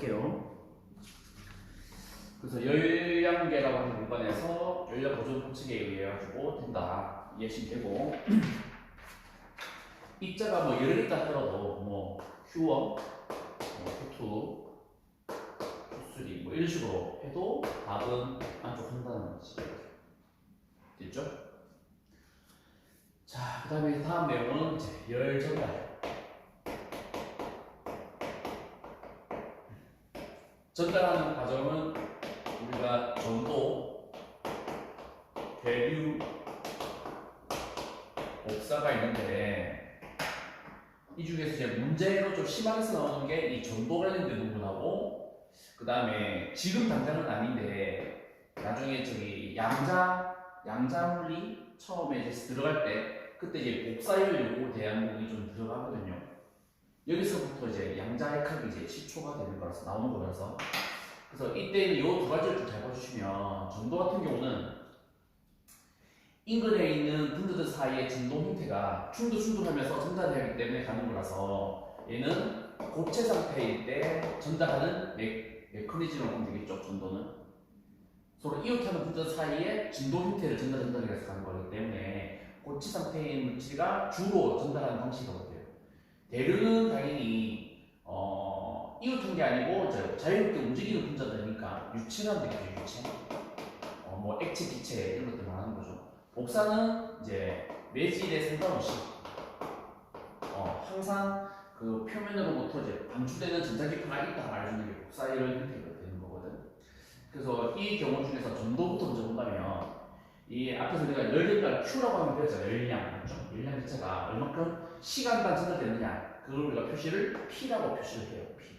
해볼게요. 그래서 열량계라고 하는 공간에서 열량 보존 법칙에 의해 가지고 된다 이해하시면 되고, 입자가 뭐 여러 개 있다 하더라도 뭐 Q1, Q2, Q3 뭐 이런 식으로 해도 답은 만족한다는 거지. 됐죠? 자, 그 다음에 다음 내용은 이제 열 전달. 전달하는 과정은 우리가 전도, 대류, 복사가 있는데, 이 중에서 이제 문제로 좀 심하게 나오는 게 이 전도 관련된 부분하고, 그 다음에 지금 당장은 아닌데 나중에 저기 양자물리 처음에 이제 들어갈 때 그때 이제 복사열 요구에 대한 부분이 좀 들어가거든요. 여기서부터 이제 양자핵학이 이제 시초가 되는 거라서 나오는 거라서, 그래서 이때는 이 두 가지를 좀 잘 봐주시면, 전도 같은 경우는 인근에 있는 분자들 사이의 진동 형태가 충돌하면서 전달되기 때문에 가는 거라서, 얘는 고체 상태일 때 전달하는 메커니즘을 보면 되겠죠. 전도는 서로 이웃하는 분자 사이의 진동 형태를 전달해서 가는 거기 때문에 고체 상태의 물질가 주로 전달하는 방식이라고 돼요. 대류는 당연히 이웃한 게 아니고 자유롭게 움직이는 분자들이니까 유체라는 얘기죠. 유체. 뭐 액체, 기체 이런 것들 말하는 거죠. 복사는 이제 매질에 상관없이 항상 그 표면으로부터 이제 방출되는 전자기파가 있다 말해주는 게 복사 이런 형태가 되는 거거든. 그래서 이 경우 중에서 전도부터 먼저 본다면, 이 앞에서 우리가 열량을 Q라고 하면 되죠. 열량, 그렇죠? 열량 자체가 얼마큼 시간당 전달되느냐, 그걸 우리가 표시를 P라고 표시를 해요. P.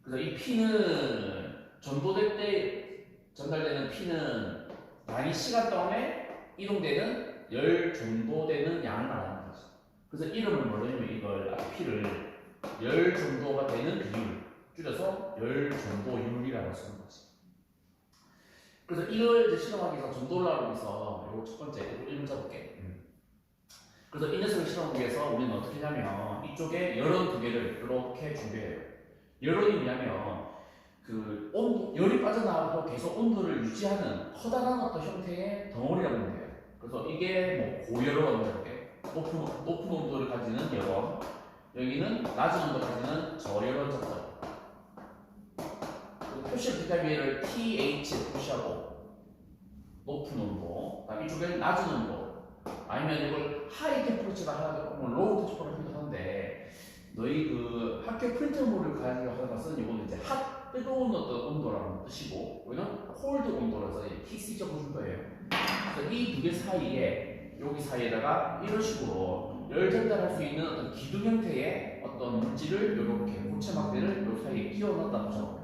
그래서 이 P는 전도될 때 전달되는 P는 단위 시간 동안에 이동되는 열 전도되는 양을 말하는 거지. 그래서 이름을 뭘로 하냐면 이걸 P를 열 전도가 되는 비율, 줄여서 열 전도율이라고 쓰는 거지. 그래서 이걸 이제 실험하기 위해서 전도를 하기 위해서 이거 첫 번째 이거 1문자 볼게. 그래서 이 녀석을 실험하기 위해서 우리는 어떻게 하냐면 이쪽에 열원 두 개를 이렇게 준비해요. 열원이 뭐냐면 그 열이 빠져나가도 계속 온도를 유지하는 커다란 어떤 형태의 덩어리라고 보면 돼요. 그래서 이게 뭐 고열원 이렇게 높은 온도를 가지는 열원, 여기는 낮은 온도를 가지는 저열원 작전. 표시를 비타민 얘를 TH 표시하고 높은 온도, 그다음 이쪽에는 낮은 온도, 아니면 이걸 하이 템퍼처다 하고 뭐 로우 템퍼처를 하는데, 너희 그 학교 프린터물을 가지고 하는 것은 이거는 이제 핫 뜨거운 어떤 온도라는 뜻이고, 여기는 콜드 온도라서 TC적으로 줄 거예요. 그래서 이 두 개 사이에, 여기 사이에다가 이런 식으로 열 전달할 수 있는 어떤 기둥 형태의 어떤 물질을 이렇게 고체 막대를 이 사이에 끼워 넣었다 보죠.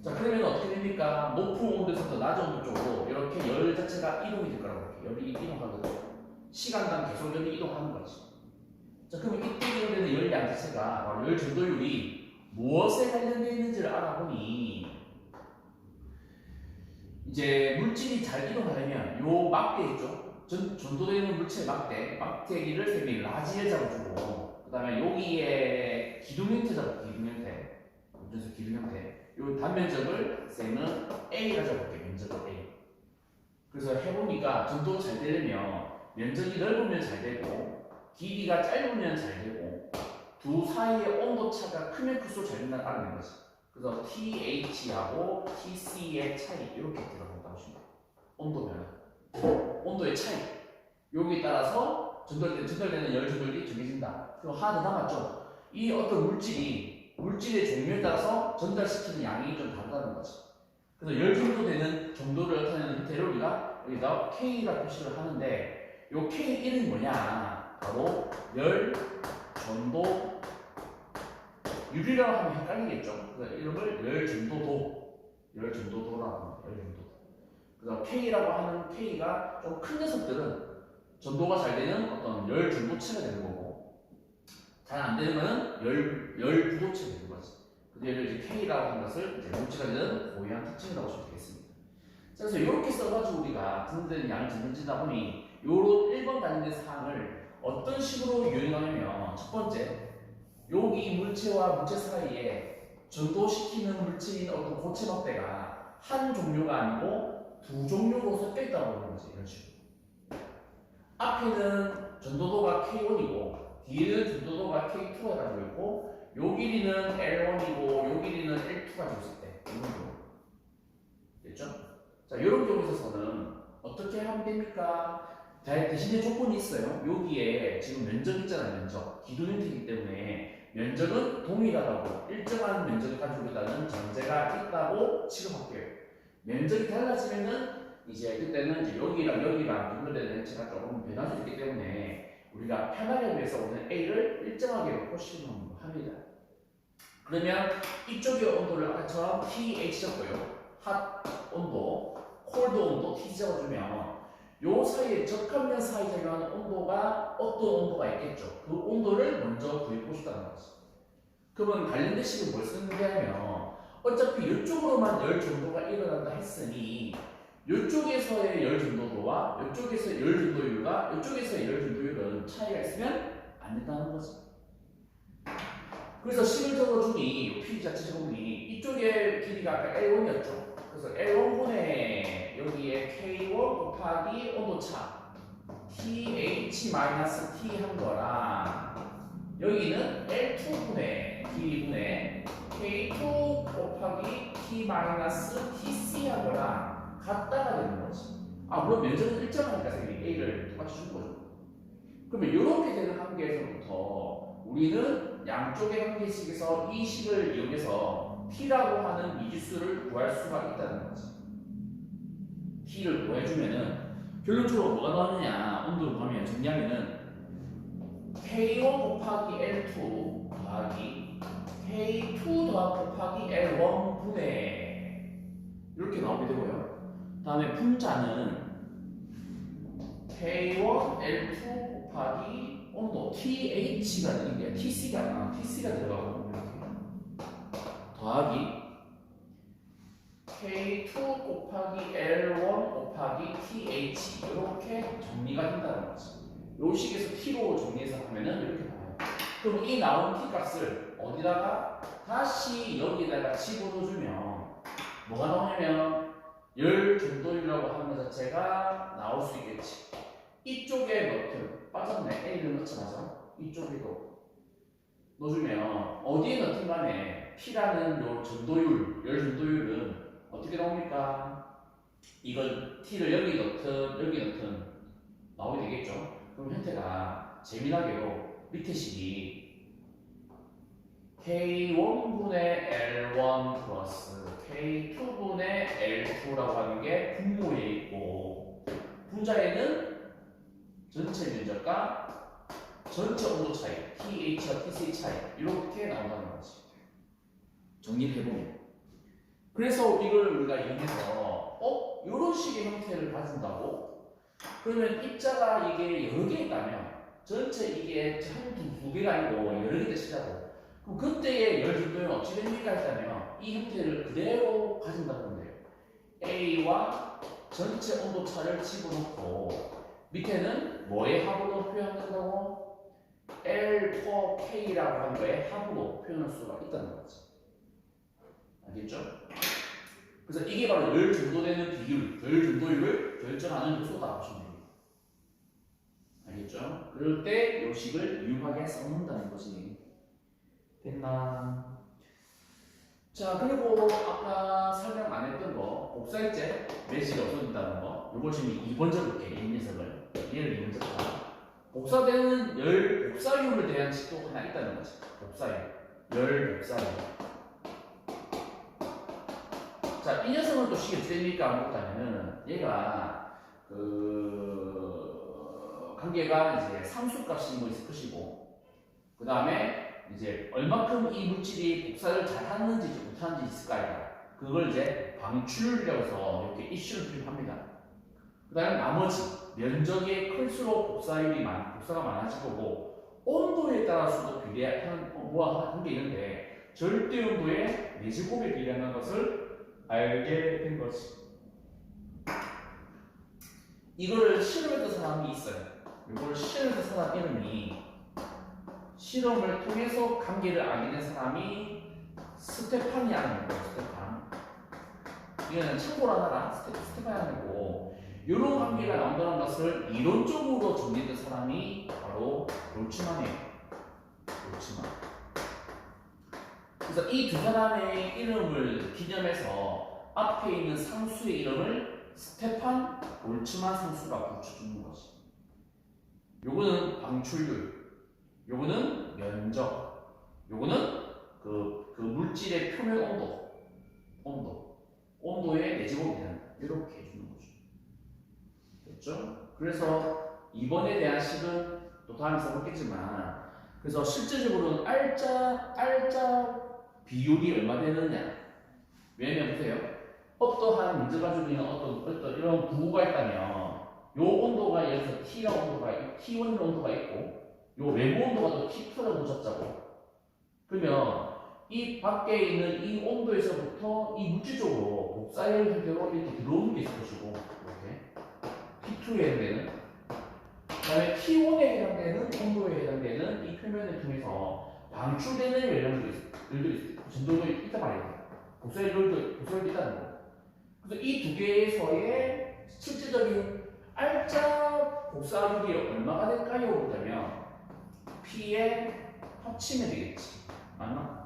자, 그러면 어떻게 됩니까? 높은 온도에서 낮은 온도 쪽으로 이렇게 열 자체가 이동이 될 거라고. 열이 이동하거든요. 시간당 계속 열이 이동하는 거지. 자, 그러면 이때 이동되는 열량 자체가 바로 열 전도율이 무엇에 관련되어 있는지를 알아보니, 이제 물질이 잘 이동하려면 요 막대 있죠? 전도되는 물체의 막대기를 쌤이 라지에 잡아주고, 그 다음에 여기에 기둥 형태 잡고, 기둥 형태. 그래서 기둥 형태. 요 단면적을 쌤은 A라 잡을게요. 면적을 A. 그래서 해보니까 전도가 잘 되려면 면적이 넓으면 잘 되고, 길이가 짧으면 잘 되고, 두 사이의 온도 차가 크면 클수록 잘 된다는 알아낸 거지. 그래서 TH하고 TC의 차이 이렇게 들어간다고 보시면 돼요. 온도 변화, 온도의 차이, 여기에 따라서 전달되는 열 전도율이 정해진다. 그럼 하나 더 남았죠. 이 어떤 물질의 종류에 따라서 전달시키는 양이 좀 다르다는 거지. 그래서 열 전도되는 정도를 나타내는 형태를 우리가 여기다 K라 표시를 하는데, 이 K 이름이 뭐냐? 바로 열 전도 율이라고 하면 헷갈리겠죠. 그래서 이름을 열 전도도라고 합니다. 열 전도도. 그래서 K라고 하는 K가 좀 큰 녀석들은 전도가 잘 되는 어떤 열 전도체가 되는 거고, 잘 안 되는 거는 열 부도체가 되는 거지. 그래서 이제 K라고 하는 것을 이제 물질가 되는 고유한 특징이라고 보시면 되겠습니다. 그래서 이렇게 써가지고 우리가 분들의 양을 전달지다 보니, 요런 1번 관련된 사항을 어떤 식으로 유행하냐면, 첫 번째, 여기 물체와 물체 사이에 전도시키는 물질인 어떤 고체 막대가 한 종류가 아니고 두 종류로 섞여 있다고 보는 거지. 이런 식으로. 앞에는 전도도가 K1이고 뒤에는 전도도가 K2가 가지고 있고 요 길이는 L1이고 요 길이는 L2가 가지고 있을 때 이런 경우 됐죠? 자, 이런 경우에 있어서는 어떻게 하면 됩니까? 대신에 조건이 있어요. 여기에 지금 면적 있잖아요. 면적 기도면적이기 때문에 면적은 동일하다고 일정한 면적을 가지고 있다는 전제가 있다고 취급할게요. 면적이 달라지면은 이제 그때는 이제 여기랑 여기랑 연결되는 행체가 조금 변할 수 있기 때문에 우리가 편하게 위해서 오늘 A를 일정하게 놓고 실험합니다. 그러면 이쪽의 온도를 아까처럼 TH 적고요. 핫 온도, 콜드 온도 T 적어주면 요 사이에 적합면 사이 적용하는 온도가 어떤 온도가 있겠죠. 그 온도를 먼저 구해보고 싶다는 거지. 그러면 관련된 식은 뭘 쓰는 게 하면 어차피 이쪽으로만 열 전도가 일어난다 했으니 이쪽에서의 열 전도도와 이쪽에서의 열 전도율과 이쪽에서의 열 전도율은 차이가 있으면 안 된다는 거지. 그래서 식을 적어주니 P 자체 적어주니 이쪽의 길이가 아까 L1이었죠. 그래서 L1분의 여기에 K1 곱하기 온도차 TH-T 한 거랑 여기는 L2분의 길이분의 K2 곱하기 T-TC 한 거랑 같다가 되는 거지. 아, 물론 면적은 일정하니까 선생님이 A를 똑같이 준 거죠. 그러면 이렇게 되는 관계에서부터 우리는 양쪽의 관계식에서 이 식을 이용해서 T라고 하는 미지수를 구할 수가 있다는 거지. T를 구해주면은 결론적으로 뭐가 나오느냐 온도를 보면 정리하면은 K1 곱하기 L2 더하기 K2 곱하기 L1 분의 이렇게 나오게 되고요. 다음에 분자는 K1 L2 곱하기 온도 TH가 되는 게 TC가 들어가고 이렇게 더하기 K2 곱하기 L1 곱하기 TH 이렇게 정리가 된다는 거지. 요 식에서 T로 정리해서 하면은 이렇게 나와요. 그럼 이 나온 T 값을 어디다가 다시 여기다가 집어넣어주면 뭐가 나오냐면 열 전도율이라고 하는 것 자체가 나올 수 있겠지. 이쪽에 넣든 빠졌네. A를 넣자마자 이쪽에도 넣어주면 어디에 넣든 간에 P라는 요 전도율, 열 전도율은 어떻게 나옵니까? 이걸 T를 여기 넣든 나오게 되겠죠. 그럼 형태가 재미나게도 밑에 식이 K1분의 L1 플러스 K2분의 L2라고 하는 게 분모에 있고 분자에는 전체 면적과 전체 온도 차이, TH와 TC 차이 이렇게 나온다는 거지. 정리를 해보면 그래서 이걸 우리가 이용해서 이런 식의 형태를 가진다고? 그러면 입자가 이게 여러 개 있다면 전체 이게 두 개가 아니고 여러 개 치자고 그럼 그때의 열 전도율은 어찌 됩니까 했다면 이 형태를 그대로 가진다는 거예요. A와 전체 온도 차를 집어넣고 밑에는 뭐의 합으로 표현한다고? L per K라고 하는 거에 합으로 표현할 수가 있다는 거지. 알겠죠? 그래서 이게 바로 열 전도되는 비율, 열 전도율을 결정하는 요소다 보시면 됩니다. 알겠죠? 그럴 때 요식을 유용하게 써놓는다는 거지. 됐나? 자, 그리고 아까 설명 안 했던 거, 복사일제 매질이 없어진다는 거, 요걸 지금 2번 적을게, 이 녀석을. 얘를 2번 적자. 복사되는 열 복사율을 대한 식도 하나 있다는 거지. 복사율. 열 복사율. 자, 이 녀석은 또 식이 어떻게 됩니까? 아무것도 아니면은, 얘가, 관계가 이제 상수값이 뭐 있을 것이고, 그 다음에 이제 얼마큼 이 물질이 복사를 잘 하는지 못하는지 있을 거 아니야. 그걸 이제 방출이라고 해서 이렇게 이슈를 표현합니다. 그 다음에 나머지 면적이 클수록 복사가 많아질 거고 온도에 따라서도 비례하는 게 있는데 절대 온도에 내제곱에 비례하는 것을 알게 된 거지. 이거를 실험했던 사람이 있어요. 이걸 실험했던 사람 이름이 실험을 통해서 관계를 알게 된 사람이 스테판이 하는 거예요. 스테판. 이거는 참고로 하나라. 스테판이 하는 거고. 이런 관계가 나온다는 것을 이론적으로 정리된 사람이 바로 볼츠만이에요. 볼츠만. 그래서 이 두 사람의 이름을 기념해서 앞에 있는 상수의 이름을 스테판 볼츠만 상수라고 붙여주는 것이. 요거는 방출률, 요거는 면적, 요거는 그 물질의 표면 온도의 내제곱에 대한 이렇게 해주는 거죠. 됐죠? 그래서 이번에 대한 식은 또 다음에 써봤겠지만, 그래서 실제적으로는 알짜 비율이 얼마 되느냐. 왜냐면 보세요. 어떠한 문제 가지고 있는 어떤 이런 구호가 있다면, 요 온도가 예를 들어서 T1 온도가 있고, 요 외부 온도가 또 T2라고 줬자고. 그러면 이 밖에 있는 이 온도에서부터 이 물질적으로 복사열 형태로 이렇게 들어오는 게 있을 것이고, 이렇게 T2에 해당되는, 그 다음에 T1에 해당되는 온도에 해당되는 이 표면을 통해서 방출되는 열량도 있어요. 전도도 있단 말이에요. 복사열도 있다는 거. 그래서 이 두 개에서의 실질적인 알짜 복사율이 얼마가 될까요? 그러면 P에 합치면 되겠지. 맞나?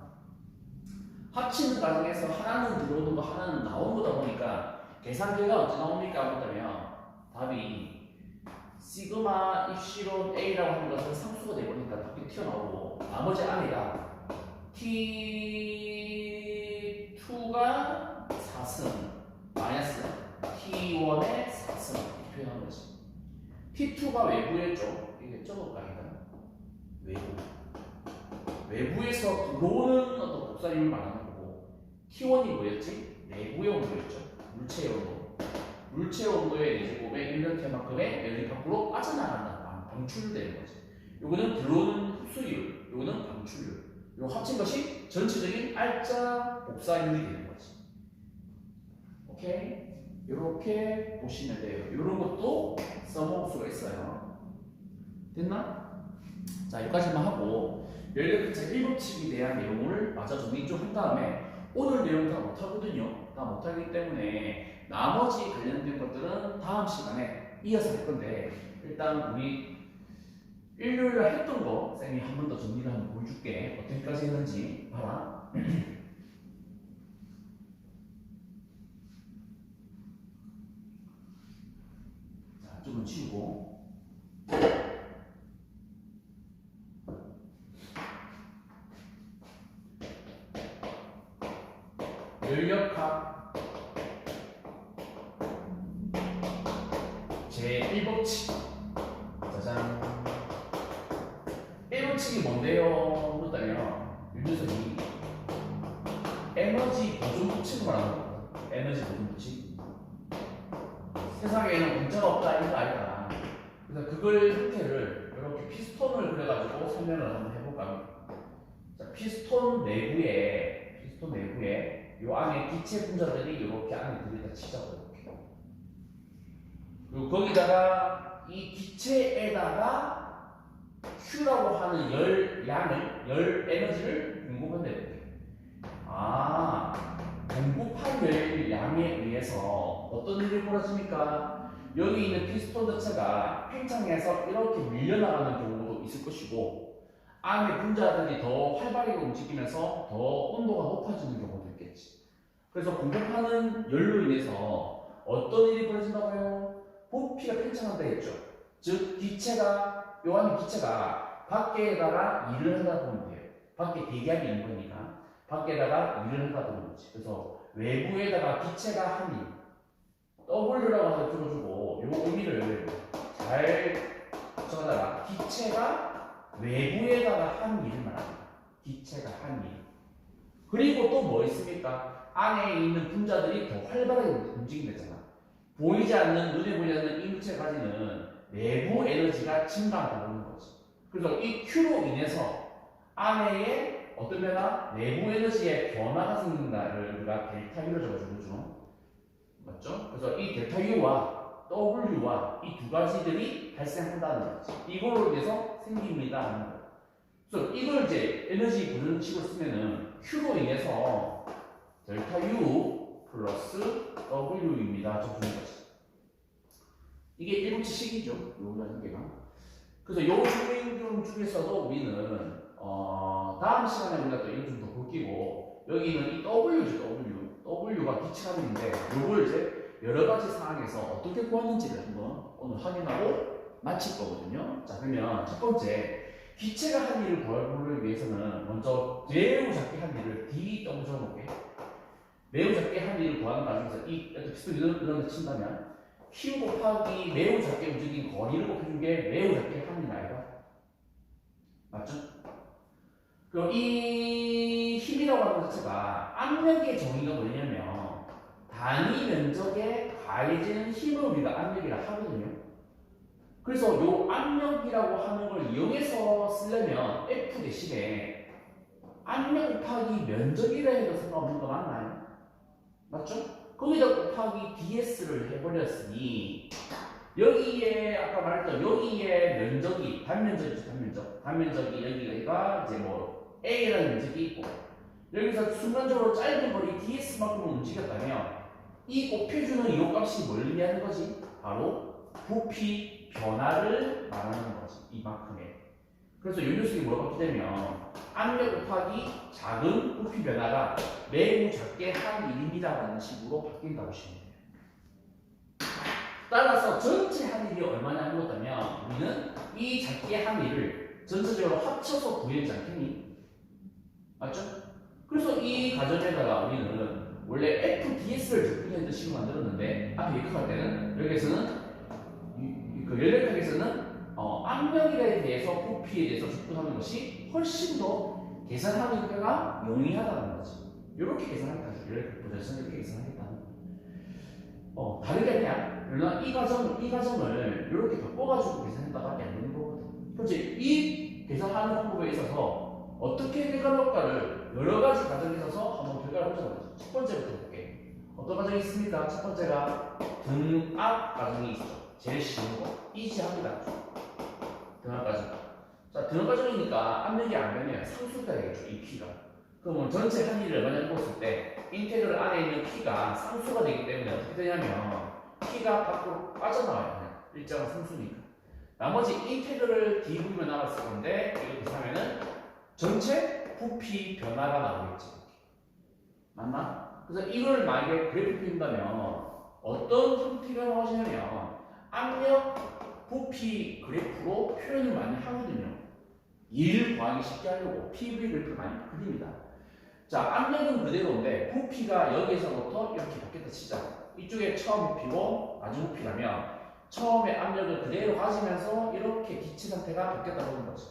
합치는 과정에서 하나는 들어오는 거 하나는 나오는 거다 보니까 계산 결과가 어찌 나옵니까? 그러면 답이 시그마 입시론 A라고 하는 것은 상수가 되버리니까 밖에 튀어나오고, 나머지 안에가 T2가 4승 마이너스 T1의 4승 이렇게 표현한 거지. T2가 외부였죠. 이게 적을까 이거는? 외부에서 들어오는 어떤 복사율을 말하는 거고, T1이 뭐였지? 내부의 온도였죠. 물체의 온도. 물체 온도의 내제곱에 1년태만큼의 에너지 밖으로 빠져나간다. 방출되는 거지. 요거는 들어오는 흡수율, 요거는 방출율. 요 합친 것이 전체적인 알짜 복사율이 되는 거지. 오케이? 요렇게 보시면 돼요. 요런 것도 써먹을 수가 있어요. 됐나? 자, 여기까지만 하고 연료급체 1법칙에 대한 내용을 마저 정리 좀 한 다음에, 오늘 내용 다 못하거든요. 다 못하기 때문에 나머지 관련된 것들은 다음 시간에 이어서 할 건데, 일단 우리 일요일에 했던 거 쌤이 한 번 더 정리를 한번 보여줄게. 어떻게까지 했는지 봐라. 자, 조금 치우고. 열역학 제1법칙. 짜잔. 1법칙이 뭔데요? 그렇다면 윤주석이 에너지 보존 법칙을 말하는 거예요. 에너지 보존 법칙. 세상에는 문자가 없다 이거 아니다. 그래서 그걸 형태를 이렇게 피스톤을 그려가지고 설명을 한번 해볼까. 자, 피스톤 내부에 이 안에 기체 분자들이 이렇게 안에 들이다 치자고. 이렇게. 그리고 거기다가 이 기체에다가 Q라고 하는 열 에너지를 공급한다. 이렇게. 공급한 열 양에 의해서 어떤 일이 벌어집니까? 여기 있는 피스톤 자체가 팽창해서 이렇게 밀려나가는 경우도 있을 것이고, 안에 분자들이 더 활발하게 움직이면서 더 온도가 높아지는 경우도 있겠지. 그래서 공급하는 열로 인해서 어떤 일이 벌어진다고요? 부피가 팽창한다 했죠. 즉 요 안에 기체가 밖에다가 일을 하다 보면 돼요. 밖에 대기압이 있는 거니까 밖에다가 일을 하다 보는 거지. 그래서 외부에다가 기체가 한 일, W라고 해서 들어주고 요 의미를 잘 정하다가 기체가 외부에다가 한 일을 말합니다. 기체가 한 일. 그리고 또 뭐 있습니까? 안에 있는 분자들이 더 활발하게 움직인다잖아. 보이지 않는, 눈에 보이지 않는 이 물체를 가지는 내부 에너지가 증가하는 거지. 그래서 이 Q로 인해서 안에 어떤 변화? 내부 에너지의 변화가 생긴다를 우리가 델타 U로 적어주죠. 맞죠? 그래서 이 델타 U와 W와 이 두 가지들이 발생한다는 거지. 이걸로 인해서 생깁니다 하는 거. 그래서 이걸 이제 에너지 보존식으로 쓰면은 Q로 인해서 델타 U 플러스 W입니다. 적주는 거지. 이게 일분치식이죠. 요거는 한개가. 그래서 요 주행 중에서도 우리는 다음 시간에 우리가 또 이거 좀 더 볼끼고 여기는 이 W죠. W가 기체함인데 요걸 이제 여러 가지 상황에서 어떻게 구하는지를 한번 오늘 확인하고 마칠 거거든요. 자, 그러면 첫 번째 기체가 한 일을 구하기 위해서는 먼저 매우 작게 한 일을 DW 적어볼게. 매우 작게 한 일을 구하는 과정에서 이 피스톤 이런 데 친다면 Q 곱하기 매우 작게 움직인 거리를 곱해준 게 매우 작게 한 일 아이가? 맞죠? 그럼 이 힘이라고 하는 것 자체가 압력의 정의가 뭐냐면 단위 면적에 가해지는 힘을 우리가 압력이라 하거든요. 그래서 요 압력이라고 하는 걸 이용해서 쓰려면 F 대신에 압력 곱하기 면적이라 해도 상관없는 거 맞나요? 맞죠? 거기다 곱하기 DS를 해버렸으니 여기에 아까 말했던 여기에 면적이 단면적이죠. 단면적이 여기가 이제 뭐 A라는 면적이 있고 여기서 순간적으로 짧은 거리 DS만큼 움직였다면 이 곱해주는 이 값이 뭘 의미하는 거지? 바로 부피 변화를 말하는 거지. 이만큼의. 그래서 요 녀석이 뭐라고 되면 압력 곱하기 작은 부피 변화가 매우 작게 한 일입니다라는 식으로 바뀐다고 보시면 돼요. 따라서 전체 한 일이 얼마나 물었다면 우리는 이 작게 한 일을 전체적으로 합쳐서 구했지 않겠니? 맞죠? 그래서 이 가정에다가 우리는 원래 FDS를 적분했던 식으로 만들었는데 앞에 입학할 때는 여기에서는 그 연력학에서는 압력에 대해서 부피에 대해서 접근하는 것이 훨씬 더 계산하기가 용이하다는 거지. 이렇게 계산하겠다. 연력학보다는 이렇게 계산하겠다는 거. 다르게 아니야. 그러나 이 과정을 이렇게 바꿔가지고 계산했다가 안 되는 거거든. 그렇지. 이 계산하는 방법에 있어서 어떻게 결과를 여러 가지 과정에 있어서 한번 결과를 보자고. 첫 번째부터 볼게. 어떤 과정이 있습니까? 첫 번째가 등압 과정이 있어. 제일 쉬운 거. 이지합니다. 등압 과정. 자, 등압 과정이니까 압력이 안 변해요. 상수가 되겠죠. 이 P가. 그러면 전체 한 일을 만약 보았을 때 인테그럴 안에 있는 P가 상수가 되기 때문에 어떻게 되냐면 P가 밖으로 빠져나와요. 그냥 일정한 상수니까. 나머지 인테그럴 dv만 남았을 건데 이렇게 하면은 전체 부피 변화가 나오겠지. 맞나? 그래서 이걸 만약에 그래프 그린다면 어떤 형태가 나오시냐면 압력 부피 그래프로 표현을 많이 하거든요. 일 구하기 쉽게 하려고 PV 그래프를 많이 그립니다. 자, 압력은 그대로인데 부피가 여기서부터 이렇게 바뀌었다 치자. 이쪽에 처음 부피고 나중 부피라면 처음에 압력을 그대로 가지면서 이렇게 기체 상태가 바뀌었다고 하는 거죠.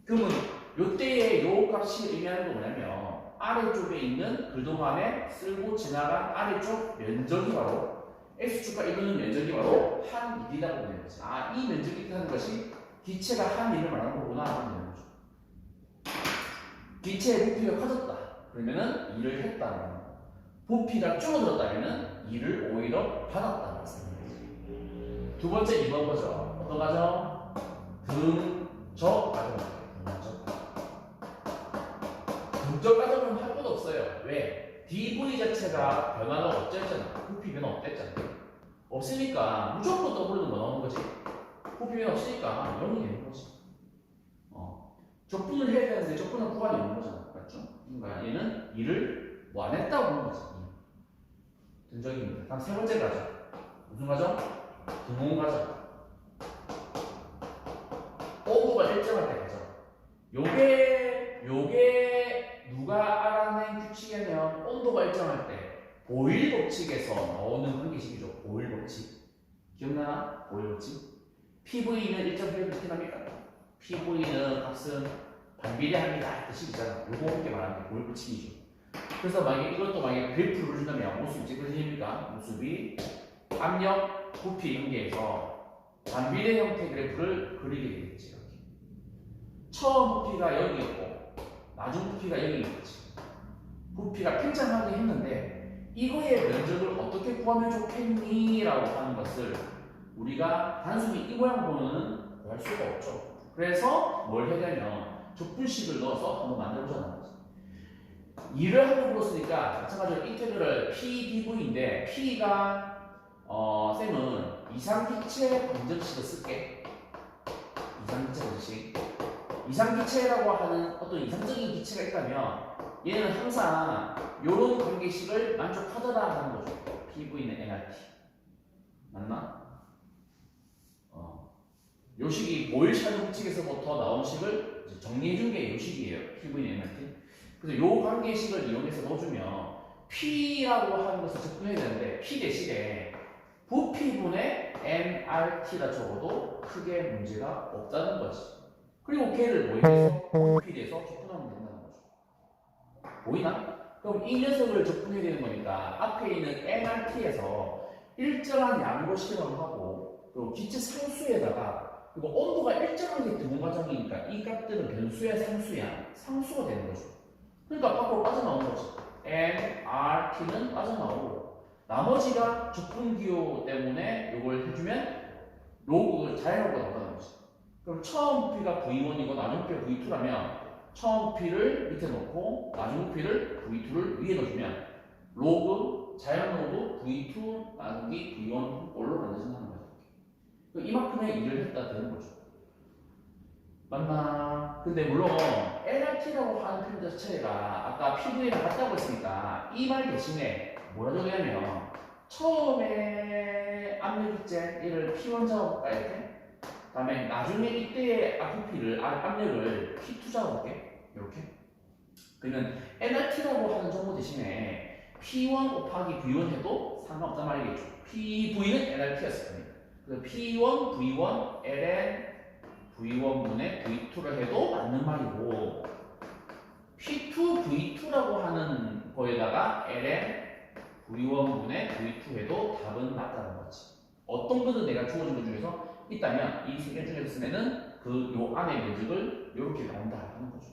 그러면 이때의 요 값이 의미하는 건 뭐냐면 아래쪽에 있는 그동안에 쓸고 지나간 아래쪽 면적이 바로 X축과 이루는 면적이 바로 한 일이라고 보는 거지. 아, 이 면적이 뜻하는 것이 기체가 한 일을 말하는 거구나 하는 거죠. 기체의 부피가 커졌다. 그러면은 일을 했다는 거. 부피가 줄어들었다면은 일을 오히려 받았다는 말씀입니다. 두 번째 2번 거죠. 어떤 과정? 등적 과정. 등적 과정은 할 것도 없어요. 왜? dv 자체가 변화가 없댔잖아. 부피 변화 없댔잖아. 없으니까 무조건 W는 뭐 나오는 거지? 부피 변화 없으니까 0이 되는 거지. 적분을 해야 되는데 적분은 구간이 없는 거잖아. 맞죠? 그러니까 얘는 일을 뭐 안 했다고 하는 거지. 등적입니다. 다음 세 번째 과정. 무슨 과정? 등온 과정. 온도가 일정할 때 과정. 요게 누가 알아낸 규칙이냐면 온도가 일정할 때 보일 법칙에서 나오는 관계식이죠. 보일 법칙. 기억나나? 보일 법칙. PV는 일정 표현 어떻게 합니까? PV는 값은 반비례합니다. 뜻이 있잖아. 요거 함께 말하는 게 보일 법칙이죠. 그래서 만약에 이것도 만약에 그래프를 그린다면 모습이 어떻게 그려집니까? 모습이 압력, 부피 연계에서 반비례 형태 그래프를 그리게 되겠지. 이렇게. 처음 부피가 여기였고 나중 부피가 여기였지. 부피가 팽창하게 했는데 이거의 면적을 어떻게 구하면 좋겠니? 라고 하는 것을 우리가 단순히 이 모양 보면은 구할 수가 없죠. 그래서 뭘 해야 되냐면 적분식을 넣어서 한번 만들어보자는 거지. 2를 한국으로 쓰니까 마찬가지로 인테그럴 PDV인데 P가 쌤은 이상기체 방정식을 쓸게. 이상기체 방정식. 이상기체라고 하는 어떤 이상적인 기체가 있다면 얘는 항상 이런 관계식을 만족하더라 하는 거죠. PV는 nRT. 맞나? 요 식이 보일 샤드 법칙에서부터 나온 식을 정리해준 게 요 식이에요. PV는 nRT. 그래서 요 관계식을 이용해서 넣어주면 P라고 하는 것을 접근해야 되는데 P 대신에 부피분의 nRT라 적어도 크게 문제가 없다는 거지. 그리고 걔를 모임에서 부피에서 접근하면 된다는 거죠. 보이나? 그럼 이 녀석을 접근해야 되는 거니까 앞에 있는 nRT에서 일정한 양으로 실험을 하고 그리고 기체 상수에다가 그리고 온도가 일정하게 드는 과정이니까 이 값들은 변수의 상수가 되는 거죠. 그러니까 밖으로 빠져나오는 거지. nRT는 빠져나오고 나머지가 접근 기호 때문에 이걸 해주면 로그를 자연으로 나온다는 거지. 그럼 처음 P가 V1이고 나중 P가 V2라면 처음 P를 밑에 놓고 나중 P를 V2를 위에 넣어주면 로그, 자연 로그 V2 나누기 V1 꼴로 만들어진다는 거죠. 이만큼의 일을 했다 되는 거죠. 맞나? 근데 물론 nRT라고 하는 표현 자체가 아까 PV랑 같다고 했으니까 이 말 대신에 뭐라 적냐면 처음에 압력 있제 얘를 P1 작업할까 이렇게 그 다음에 나중에 이때의 압력을 P2 작업할게 이렇게 그러면 nRT라고 하는 정보 대신에 P1 곱하기 V1 해도 상관없단 말이겠죠. PV는 nRT였을 겁니다. 그래서 P1, V1, ln V1분의 V2를 해도 맞는 말이고 P2, V2라고 하는 거에다가 ln V1분의 V2 해도 답은 맞다는 거지. 어떤 거든 내가 주어진 것 중에서 있다면 이 세 개 중에서 쓰면은 그 요 안의 면적을 이렇게 나온다 하는 거죠.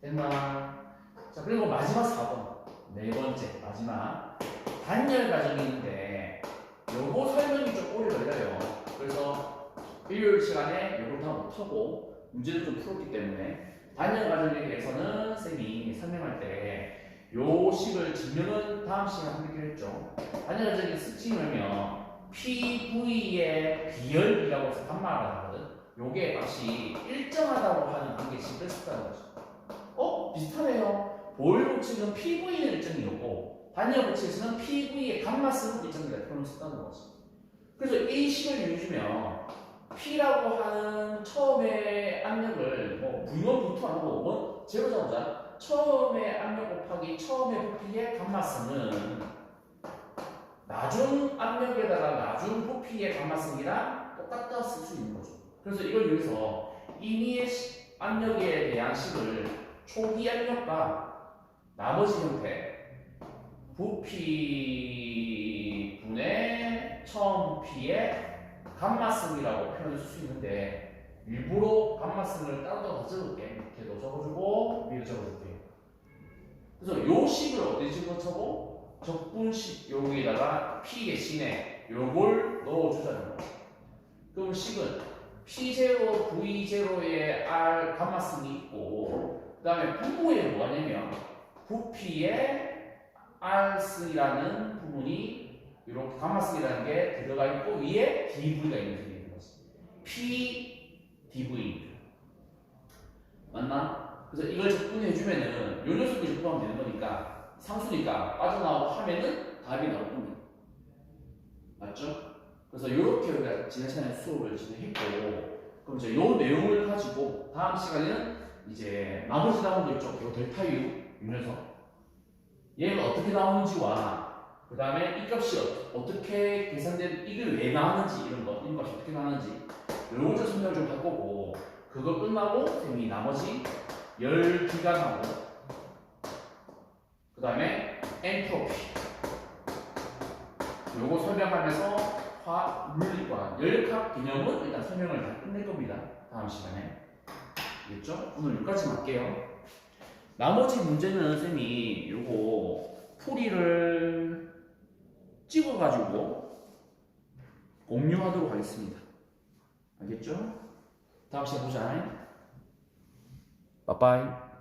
됐나? 자 그리고 마지막 4번 네 번째 마지막 단열 과정이 있는데 요거 설명이 좀 오래 걸려요. 그래서 일요일 시간에 요걸 다 못하고 문제를 좀 풀었기 때문에 단열 과정에 대해서는 쌤이 설명할 때 요 식을 증명은 다음 시간에 하기로 했죠. 단열 과정에 스칭하면 PV의 비열비라고 해서 반말을 하거든. 요게 마치 일정하다고 하는 관계식을 쓰다는 거죠. 비슷하네요. 보일 법칙은 PV는 일정이었고 단열 법칙에서는 PV의 감마스는 일정이다. 그런 쓰다는 거지. 그래서 이 식을 이용해주면 P라고 하는 처음에 압력을 V1, V2 안 하고 제로 잡자. 처음에 압력 곱하기 처음에 부피의 감마스는 나중 압력에다가 나중 부피의 감마스이랑 똑같다 쓸 수 있는 거죠. 그래서 이걸 위해서 임의의 압력에 대한 식을 초기 압력과 나머지 형태 부피 분의 처음 P의 감마승이라고 표현을 쓸 수 있는데 일부러 감마승을 따로 적어줄게. 밑에도 적어주고 위로 적어줄게. 그래서 요 식을 어디 집어쳐고 적분식 여기에다가 P 대신에 요걸 넣어주자는 거야. 그럼 식은 P0, V0에 R 감마승이 있고 그 다음에 분모에 뭐냐면 부피에 R승이라는 부분이 이렇게 감마승이라는 게 들어가 있고 위에 DV가 있는 셈이 되는 거지. PDV 맞나? 그래서 이걸 접근해주면은 요 녀석이 접근하면 되는 거니까 상수니까 빠져나오고 하면은 답이 나올 겁니다. 맞죠? 그래서 이렇게 우리가 지난 시간에 수업을 진행했고 그럼 이제 요 내용을 가지고 다음 시간에는 이제 나머지 나온 거 있죠? 요 델타 U 이 녀석 얘가 어떻게 나오는지와 그 다음에 이 값이 어떻게 계산되는 이게 왜 나왔는지 이런 값이 어떻게 나왔는지 이런 걸 설명을 좀 할 거고 그거 끝나고 쌤이 나머지 열 기간하고 그 다음에 엔트로피 요거 설명하면서 물리과 열역학 개념은 일단 설명을 다 끝낼 겁니다. 다음 시간에 알겠죠? 오늘 여기까지 할게요. 나머지 문제는 쌤이 요거 풀이를 찍어가지고 공유하도록 하겠습니다. 알겠죠? 다음 시간에 보자. 빠빠이.